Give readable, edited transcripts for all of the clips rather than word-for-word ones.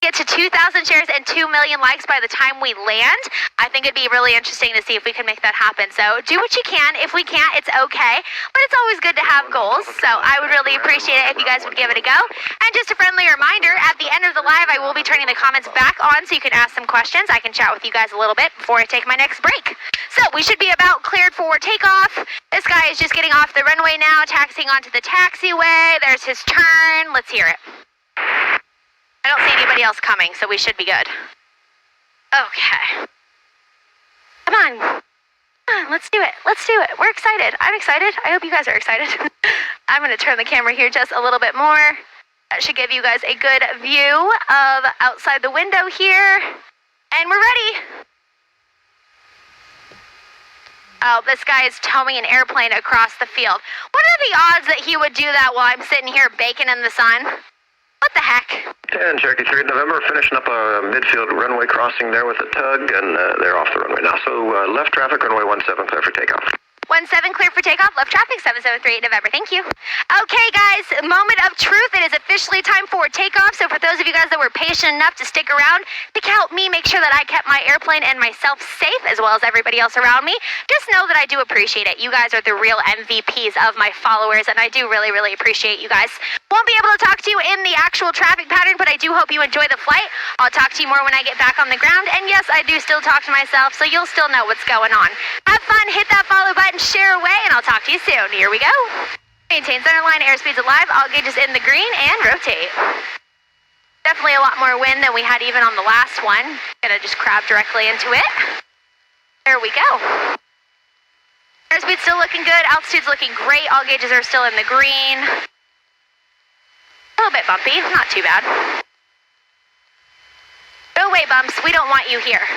get to 2,000 shares and 2 million likes by the time we land, I think it'd be really interesting to see if we can make that happen. So do what you can. If we can't, it's okay. But it's always good to have goals. So I would really appreciate it if you guys would give it a go. And just a friendly reminder, at the end of the live, I will be turning the comments back on so you can ask some questions. I can chat with you guys a little bit before I take my next break. So we should be about cleared for takeoff. This guy is just getting off the runway now, taxiing onto the taxiway. There's his turn. Let's hear it. I don't see anybody else coming, so we should be good. Okay. Come on. Come on, let's do it. Let's do it. We're excited. I'm excited. I hope you guys are excited. I'm going to turn the camera here just a little bit more. That should give you guys a good view of outside the window here. And we're ready. Oh, this guy is towing an airplane across the field. What are the odds that he would do that while I'm sitting here baking in the sun? What the heck? 10, Cherokee 3 November, finishing up a midfield runway crossing there with a tug, and they're off the runway now. So left traffic, runway 17, clear for takeoff. 17 clear for takeoff, left traffic, 773 November, thank you. Okay guys, moment of truth, it is officially time for takeoff. So for those of you guys that were patient enough to stick around to help me make sure that I kept my airplane and myself safe as well as everybody else around me, just know that I do appreciate it. You guys are the real MVPs of my followers and I do really, really appreciate you guys. Won't be able to talk to you in the actual traffic pattern, but I do hope you enjoy the flight. I'll talk to you more when I get back on the ground. And yes, I do still talk to myself, so you'll still know what's going on. Have fun, hit that follow button, share away, and I'll talk to you soon. Here we go. Maintain center line, airspeed's alive, all gauges in the green, and rotate. Definitely a lot more wind than we had even on the last one. Gonna just crab directly into it. There we go. Airspeed's still looking good, altitude's looking great, all gauges are still in the green. A little bit bumpy, not too bad. Go away, bumps, we don't want you here.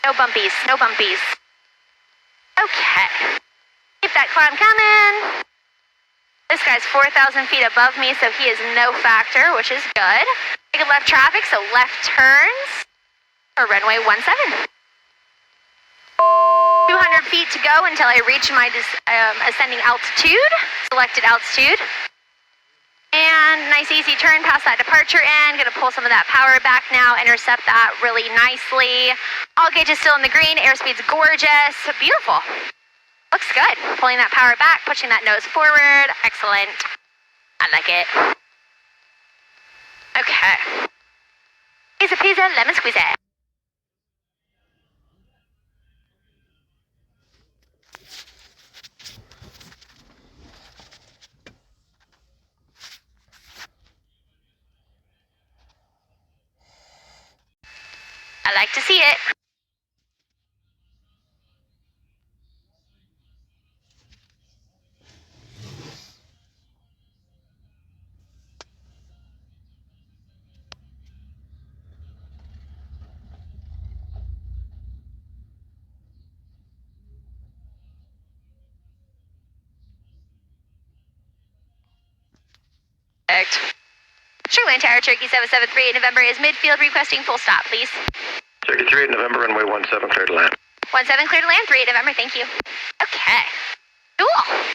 No bumpies, no bumpies. Okay. Keep that climb coming. This guy's 4,000 feet above me, so he is no factor, which is good. Take a left traffic, so left turns for runway 17. 200 feet to go until I reach my ascending altitude, selected altitude. And nice easy turn past that departure end. Gonna pull some of that power back now, intercept that really nicely. All gauges still in the green, airspeed's gorgeous, beautiful. Looks good. Pulling that power back, pushing that nose forward, excellent. I like it. Okay. Pizza, pizza, lemon squeeze it. I like to see it. Perfect. Sugarland Tower, Cherokee 773 November is midfield requesting full stop, please. Cherokee 3 November, runway 17, clear to land. 17 clear to land, 3 November, thank you. Okay. Cool.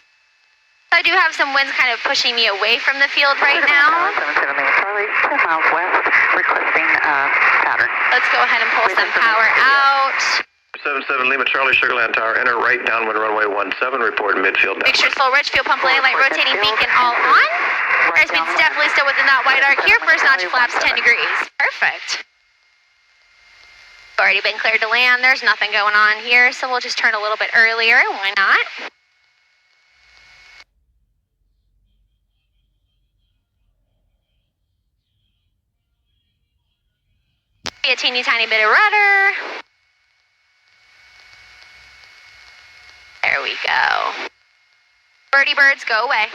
I do have some winds kind of pushing me away from the field right now. 77 Lima Charlie, 10 miles west, requesting pattern. Let's go ahead and pull some power out. 77 Lima Charlie, Sugarland Tower, enter right downwind runway 17, report midfield. Make sure it's full rich, fuel pump landing light, rotating beacon all on. Airspeed's definitely still within that white arc here. First notch flaps 10 degrees. Perfect. Already been cleared to land. There's nothing going on here, so we'll just turn a little bit earlier. Why not? Be a teeny tiny bit of rudder. There we go. Birdie birds, go away.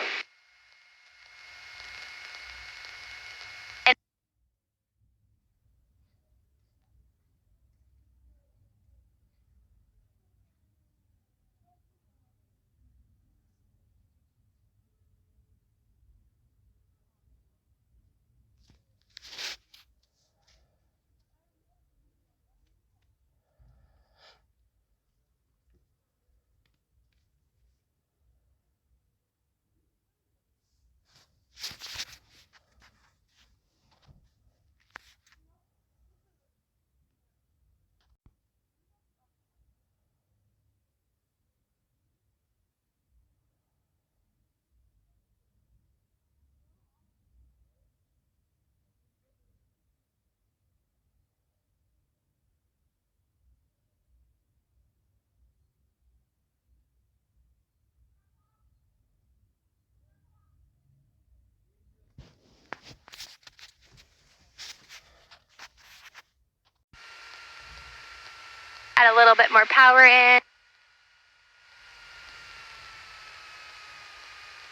a little bit more power in.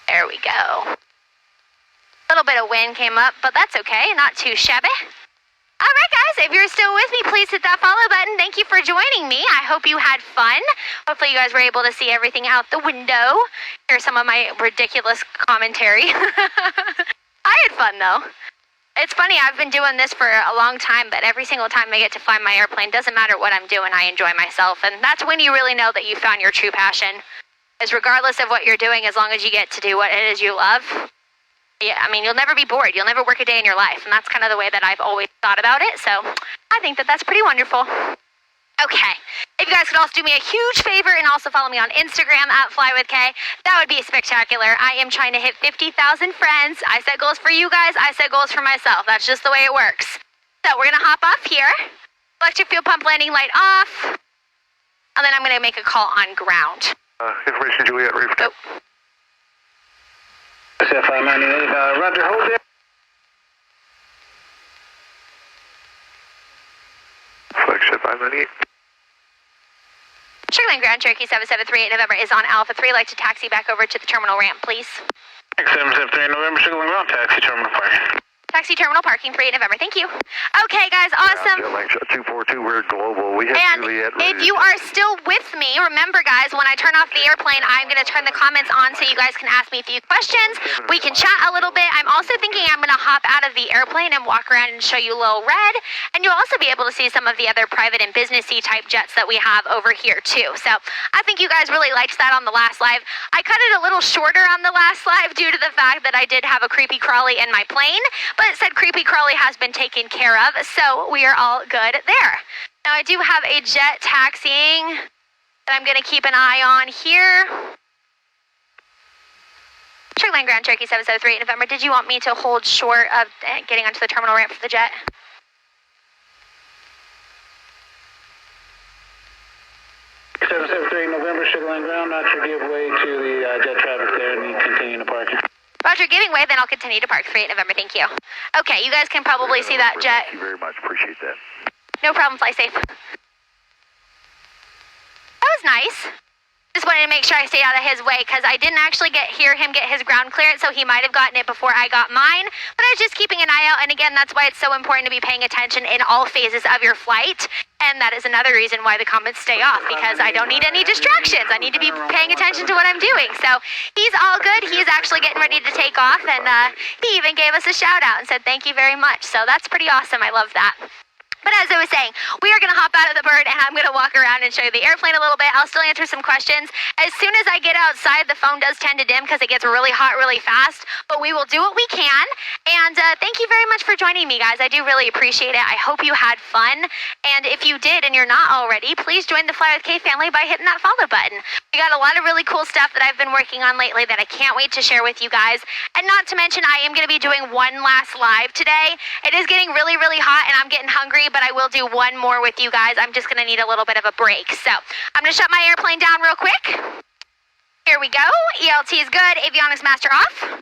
There we go. A little bit of wind came up, but that's okay. Not too shabby. All right, guys, if you're still with me, please hit that follow button. Thank you for joining me. I hope you had fun. Hopefully you guys were able to see everything out the window. Here's some of my ridiculous commentary. I had fun, though. It's funny, I've been doing this for a long time, but every single time I get to fly my airplane, doesn't matter what I'm doing, I enjoy myself. And that's when you really know that you found your true passion. Is regardless of what you're doing, as long as you get to do what it is you love. Yeah, I mean, you'll never be bored. You'll never work a day in your life. And that's kind of the way that I've always thought about it. So I think that that's pretty wonderful. Okay. If you guys could also do me a huge favor and also follow me on Instagram at FlyWithK, that would be spectacular. I am trying to hit 50,000 friends. I set goals for you guys. I set goals for myself. That's just the way it works. So we're going to hop off here. Electric fuel pump landing light off. And then I'm going to make a call on ground. Information Juliet, reef. Oh. SF598, Roger, hold there. Flagship 598. Sugarland Ground Cherokee 7738 November is on Alpha 3. Like to taxi back over to the terminal ramp, please. 773 November, Sugarland Ground, taxi terminal parking. Taxi terminal parking 38 November. Thank you. Okay, guys, awesome. 242, we're global. We have And Juliet. if you are still with me, remember, guys, when I turn off the airplane, I'm going to turn the comments on so you guys can ask me a few questions. We can chat a little bit. I'm also thinking I'm going to hop out of the airplane and walk around and show you Little Red. And you'll also be able to see some of the other private and businessy type jets that we have over here, too. So I think you guys really liked that on the last live. I cut it a little shorter on the last live due to the fact that I did have a creepy crawly in my plane. But it said creepy crawly has been taken care of, so we are all good there. Now I do have a jet taxiing that I'm going to keep an eye on here. Sugarland Ground Cherokee 7738 November, did you want me to hold short of getting onto the terminal ramp for the jet? November, Sugarland Ground, not sure give way to the jet traffic there and you continue to park. Roger, giving way, then I'll continue to park 38 November, thank you. Okay, you guys can probably see that jet. Thank you very much, appreciate that. No problem, fly safe. That was nice. Just wanted to make sure I stayed out of his way because I didn't actually hear him get his ground clearance, so he might have gotten it before I got mine. But I was just keeping an eye out, and again, that's why it's so important to be paying attention in all phases of your flight. And that is another reason why the comments stay off, because I don't need any distractions. I need to be paying attention to what I'm doing. So he's all good. He's actually getting ready to take off, and he even gave us a shout out and said thank you very much. So that's pretty awesome. I love that. But as I was saying, we are going to hop out of the bird and I'm going to walk around and show you the airplane a little bit. I'll still answer some questions. As soon as I get outside, the phone does tend to dim because it gets really hot really fast. But we will do what we can. And thank you very much for joining me, guys. I do really appreciate it. I hope you had fun. And if you did and you're not already, please join the Fly with K family by hitting that follow button. We got a lot of really cool stuff that I've been working on lately that I can't wait to share with you guys. And not to mention, I am going to be doing one last live today. It is getting really, really hot and I'm getting hungry, but I will do one more with you guys. I'm just going to need a little bit of a break. So I'm going to shut my airplane down real quick. Here we go. ELT is good. Avionics master off.